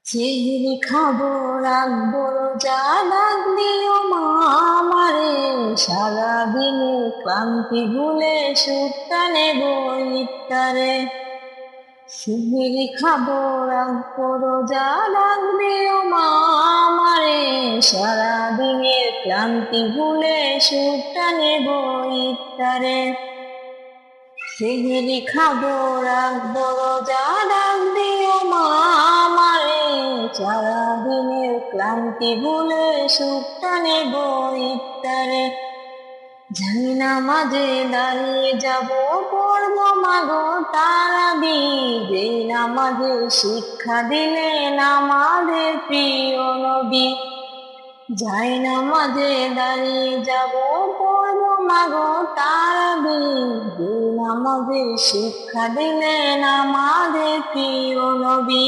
চিংড়ি খাবো রাখবো রোজা ডাক দিও মা আমারে সারাদিনে ক্লান্তি ভুলে সুখটা নেব ইফতারে। চিংড়ি খাবো রাখবো রোজা ডাক দিও মা আমারে সারাদিনের ক্লান্তি ভুলে সুখটা নেব ইফতারে। চিংড়ি খাবো রাখবো রোজা ডাক দিও মা আমারে সারাদিনের ক্লান্তি ভুলে সুখটা নেব ইফতারে। জানি না মাঝে দাঁড়িয়ে যাব পড়বো মাগো তারাবি, যেই নামাজে শিক্ষা দিলেন আমাদের প্রিয় নবী। যাই নামাজে দাঁড়িয়ে যাব পড়বো মাগো তারাবি, যেই নামাজে শিক্ষা দিলেন আমাদের প্রিয় নবী।